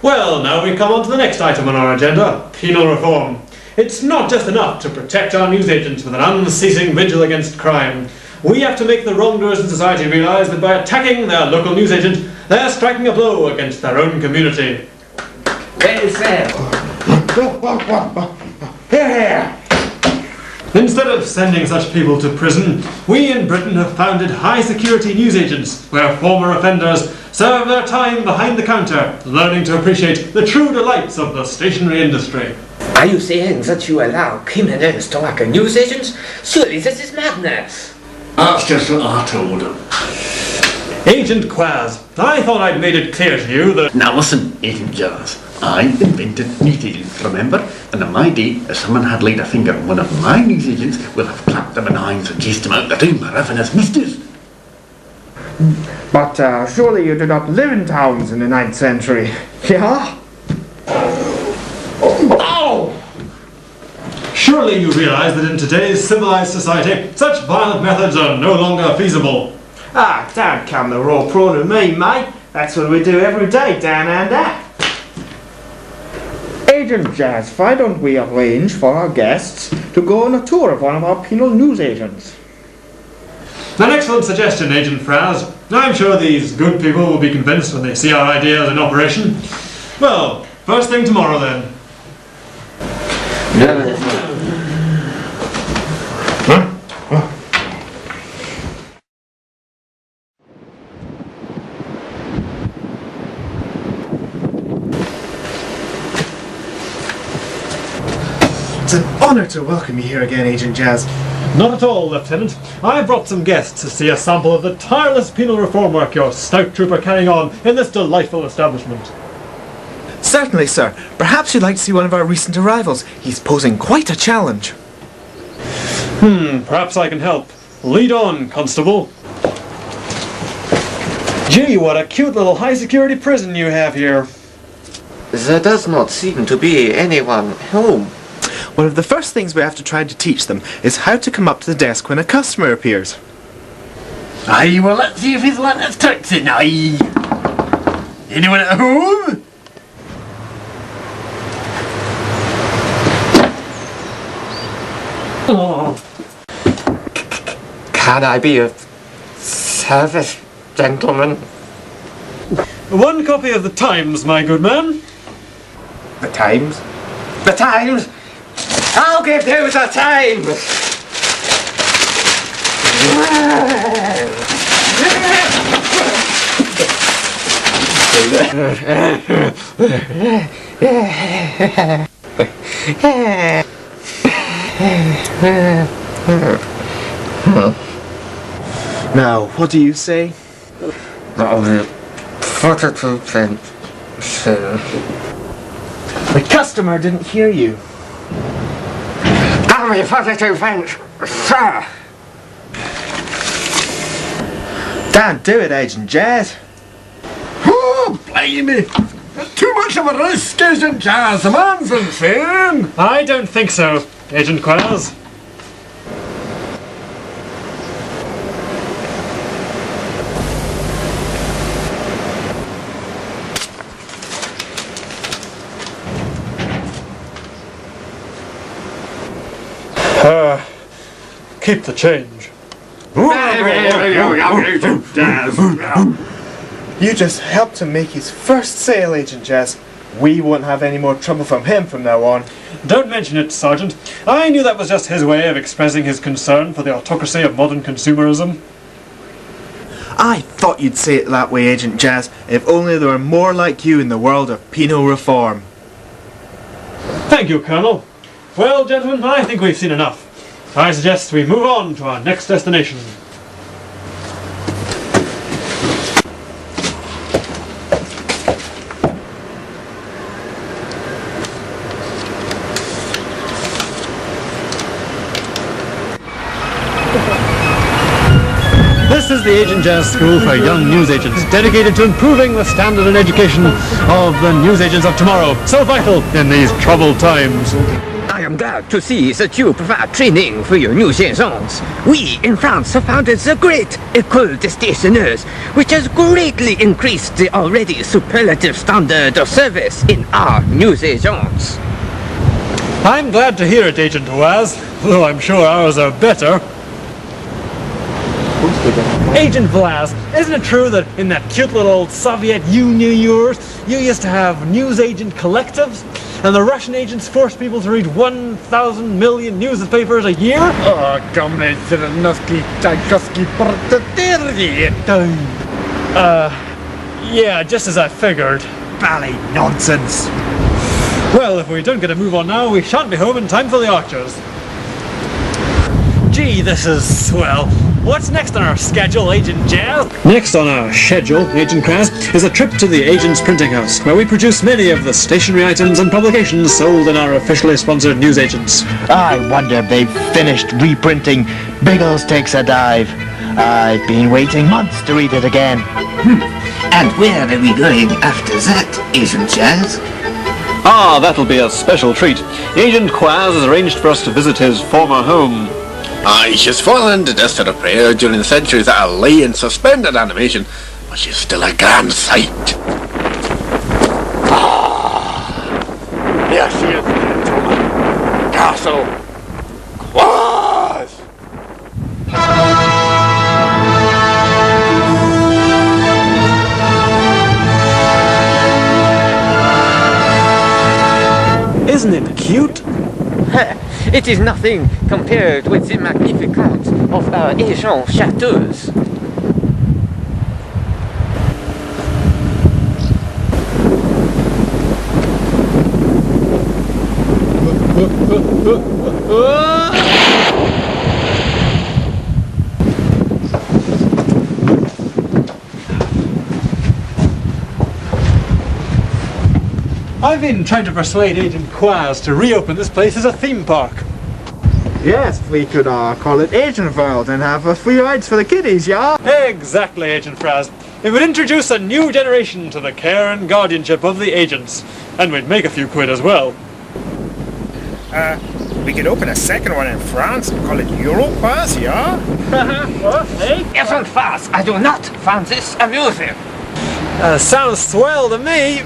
Well, now we come on to the next item on our agenda, penal reform. It's not just enough to protect our newsagents with an unceasing vigil against crime. We have to make the wrongdoers in society realise that by attacking their local newsagent, they're striking a blow against their own community. Well said. Here. Instead of sending such people to prison, we in Britain have founded high-security newsagents, where former offenders serve their time behind the counter, learning to appreciate the true delights of the stationery industry. Are you saying that you allow criminals to work as newsagents? Surely this is madness. That's just what I told him. Agent Quaz, I thought I'd made it clear to you that... Now listen, Agent Jazz. I invented newsagents, remember? And in my day, if someone had laid a finger on one of my newsagents, we'd have clapped them in the eyes and chased them out the tomb, ravenous misters. But surely you did not live in towns in the 9th century, yeah? Ow! Surely you realise that in today's civilised society, such violent methods are no longer feasible. Ah, don't come the raw prawn with me, mate. That's what we do every day down under. Agent Jazz, why don't we arrange for our guests to go on a tour of one of our penal newsagents? An excellent suggestion, Agent Fraz. I'm sure these good people will be convinced when they see our ideas in operation. Well, first thing tomorrow then. It's an honour to welcome you here again, Agent Jazz. Not at all, Lieutenant. I brought some guests to see a sample of the tireless penal reform work your stout troop are carrying on in this delightful establishment. Certainly, sir. Perhaps you'd like to see one of our recent arrivals. He's posing quite a challenge. Perhaps I can help. Lead on, Constable. Gee, what a cute little high-security prison you have here. There does not seem to be anyone home. One of the first things we have to try to teach them is how to come up to the desk when a customer appears. Aye, well, let's see if he's learnt his tricks in. Aye. Anyone at home? Oh. Can I be of service, gentlemen? One copy of the Times, my good man. The Times? The Times? I'll give you the Times! Now, what do you say? That'll be 42 cents, sir. The customer didn't hear you. That'll be 42 cents, sir. Don't do it, Agent Jazz. Oh, blimey! Too much of a risk, Agent Jazz. The man's insane. I don't think so, Agent Quaz. Keep the change. You just helped him make his first sale, Agent Jazz. We won't have any more trouble from him from now on. Don't mention it, Sergeant. I knew that was just his way of expressing his concern for the autocracy of modern consumerism. I thought you'd say it that way, Agent Jazz. If only there were more like you in the world of penal reform. Thank you, Colonel. Well, gentlemen, I think we've seen enough. I suggest we move on to our next destination. This is the Agent Jazz School for Young Newsagents, dedicated to improving the standard and education of the newsagents of tomorrow, so vital in these troubled times. I am glad to see that you provide training for your news agents. We in France have founded the great École des Stationers, which has greatly increased the already superlative standard of service in our news agents. I'm glad to hear it, Agent Waz, though I'm sure ours are better. Agent Vlaz, isn't it true that in that cute little old Soviet Union of yours, you used to have news agent collectives, and the Russian agents forced people to read 1,000 million newspapers a year? Yeah, just as I figured. Bally nonsense. Well, if we don't get a move on now, we shan't be home in time for the Archers. Gee, this is swell. What's next on our schedule, Agent Jazz? Next on our schedule, Agent Kraz, is a trip to the Agent's Printing House, where we produce many of the stationery items and publications sold in our officially sponsored newsagents. I wonder if they've finished reprinting Biggles Takes a Dive. I've been waiting months to read it again. And where are we going after that, Agent Jazz? Ah, that'll be a special treat. Agent Quaz has arranged for us to visit his former home. Aye, she's fallen into desperate prayer during the centuries that are lay in suspended animation, but she's still a grand sight. Here she is, gentlemen. Castle Quaz! Isn't it cute? It is nothing compared with the magnificence of our Asian chateaus. I've been trying to persuade Agent Quaz to reopen this place as a theme park. Yes, we could call it Agent World and have free rides for the kiddies, yeah? Exactly, Agent Fraz. It would introduce a new generation to the care and guardianship of the agents. And we'd make a few quid as well. We could open a second one in France and call it Europass, yeah? Agent Faz, I do not find this amusing. Sounds swell to me.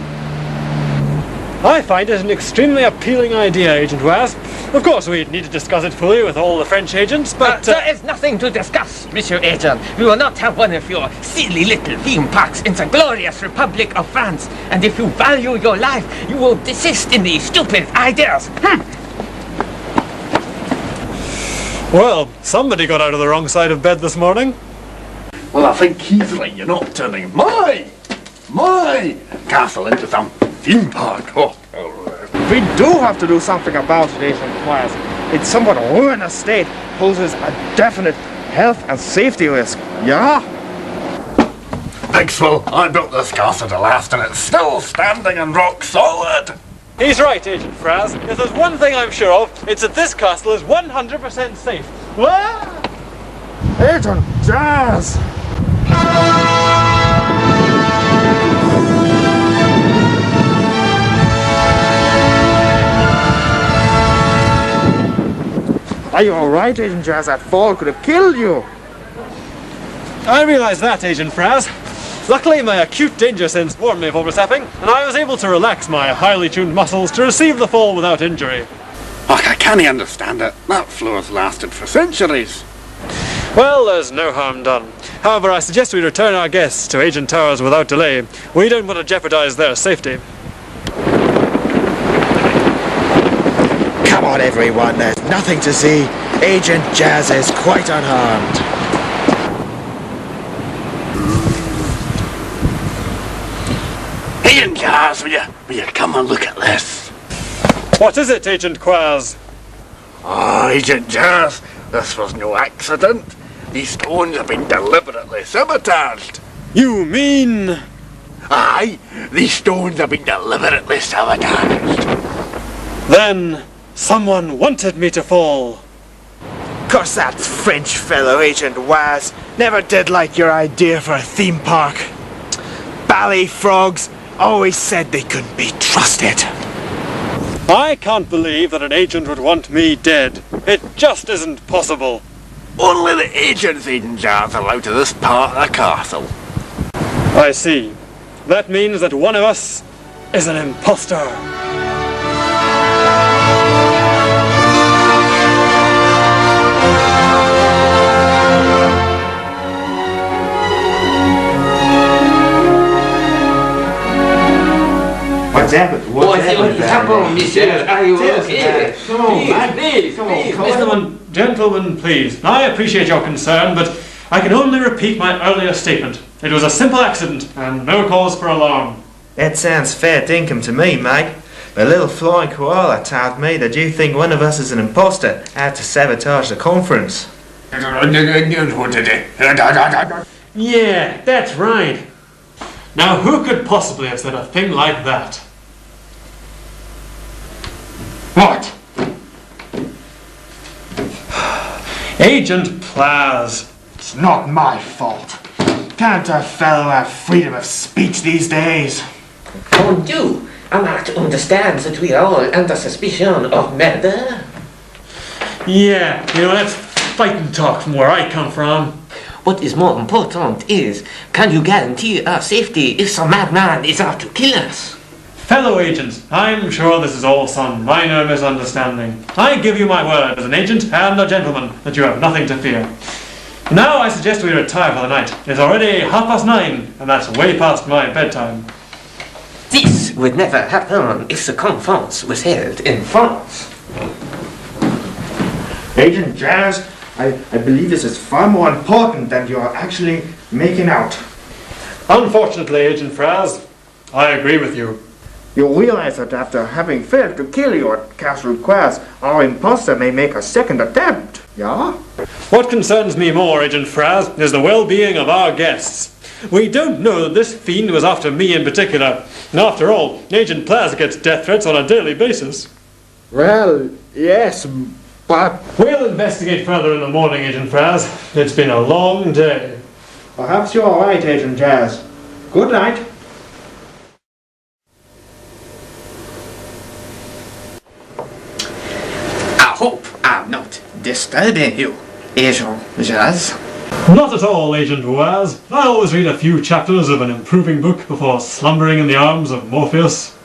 I find it an extremely appealing idea, Agent Waz. Of course, we'd need to discuss it fully with all the French agents, but... There is nothing to discuss, Monsieur Agent. We will not have one of your silly little theme parks in the glorious Republic of France. And if you value your life, you will desist in these stupid ideas. Well, somebody got out of the wrong side of bed this morning. Well, I think he's right. You're not turning my castle into some theme park. Oh. We do have to do something about it, Agent Quaz. It's somewhat ruinous state, poses a definite health and safety risk, yeah? Pixwell, I built this castle to last and it's still standing and rock solid. He's right, Agent Fraz. If there's one thing I'm sure of, it's that this castle is 100% safe. Agent Jazz! Are you alright, Agent Jazz? That fall could have killed you. I realise that, Agent Fraz. Luckily, my acute danger sense warned me of what was happening, and I was able to relax my highly tuned muscles to receive the fall without injury. Oh, I can't understand it. That floor's lasted for centuries. Well, there's no harm done. However, I suggest we return our guests to Agent Towers without delay. We don't want to jeopardise their safety. Come on, everyone, there's nothing to see. Agent Jazz is quite unharmed. Agent Jazz, will you come and look at this? What is it, Agent Quaz? Oh, Agent Jazz, this was no accident. These stones have been deliberately sabotaged. You mean... Aye, these stones have been deliberately sabotaged. Then someone wanted me to fall. Curse that French fellow, Agent Waz. Never did like your idea for a theme park. Bally frogs always said they couldn't be trusted. I can't believe that an agent would want me dead. It just isn't possible. Only the agents, Agent Jazz, allowed to this part of the castle. I see. That means that one of us is an imposter. What's happened? What's happened, monsieur? Are you okay? Come on, man. Please, Come on, please. come on. Gentlemen, please. I appreciate your concern, but I can only repeat my earlier statement. It was a simple accident, and no cause for alarm. That sounds fair dinkum to me, mate. The little flying koala told me that you think one of us is an imposter out to sabotage the conference. Yeah, that's right. Now, who could possibly have said a thing like that? What? Agent Plaz. It's not my fault. Can't a fellow have freedom of speech these days? Don't you not understand that we are all under suspicion of murder? Yeah, that's fighting talk from where I come from. What is more important is, can you guarantee our safety if some madman is out to kill us? Fellow agents, I'm sure this is all some minor misunderstanding. I give you my word as an agent and a gentleman that you have nothing to fear. Now I suggest we retire for the night. It's already 9:30, and that's way past my bedtime. This would never happen if the conference was held in France. Agent Jazz, I believe this is far more important than you are actually making out. Unfortunately, Agent Fraz, I agree with you. You realize that after having failed to kill you at Castle Quaz, our imposter may make a second attempt, yeah? What concerns me more, Agent Fraz, is the well-being of our guests. We don't know that this fiend was after me in particular. And after all, Agent Plaz gets death threats on a daily basis. Well, yes, but We'll investigate further in the morning, Agent Fraz. It's been a long day. perhaps you're right, Agent Jazz. Good night. I hope I'm not disturbing you, Agent Jazz. Not at all, Agent Waz. I always read a few chapters of an improving book before slumbering in the arms of Morpheus.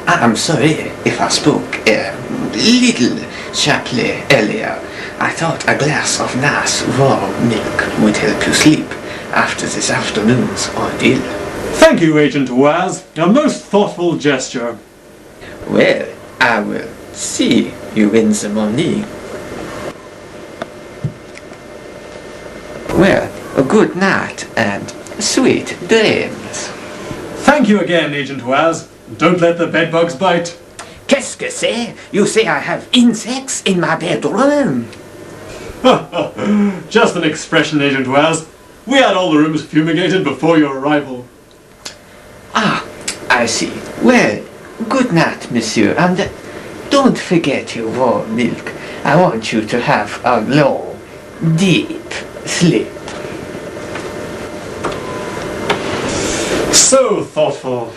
I'm sorry if I spoke a little sharply earlier. I thought a glass of nice warm milk would help you sleep after this afternoon's ordeal. Thank you, Agent Waz. A most thoughtful gesture. Well, I will see you in the morning. Well, good night and sweet dreams. Thank you again, Agent Waz. Don't let the bedbugs bite. Qu'est-ce que c'est? You say I have insects in my bedroom? Just an expression, Agent Waz. We had all the rooms fumigated before your arrival. Ah, I see. Well, good night, monsieur, and don't forget your warm milk. I want you to have a long, deep sleep. So thoughtful.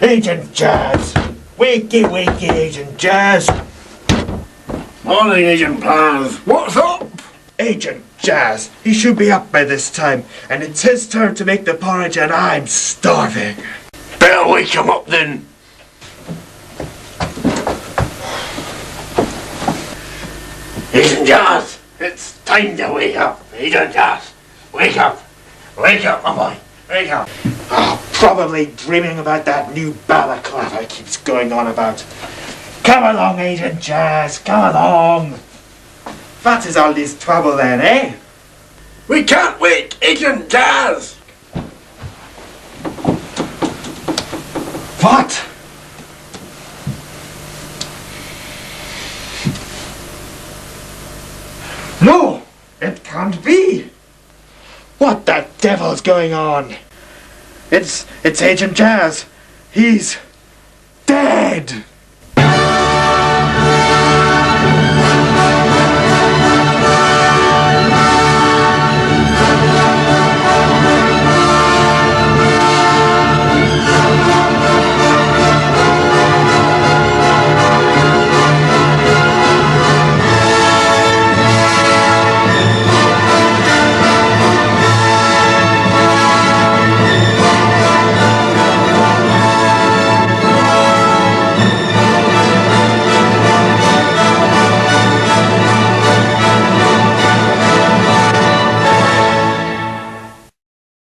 Agent Jazz! Wakey, wakey, Agent Jazz! Morning, Agent Plaz. What's up? Agent Jazz, he should be up by this time, and it's his turn to make the porridge, and I'm starving. Better wake him up then. Agent Jazz, it's time to wake up. Agent Jazz, wake up. Wake up, my boy. Wake up. Oh, probably dreaming about that new balaclava he keeps going on about. Come along, Agent Jazz, come along. What is all this trouble then, eh? We can't wake Agent Jazz. What? No, it can't be. What the devil's going on? It's Agent Jazz. He's dead.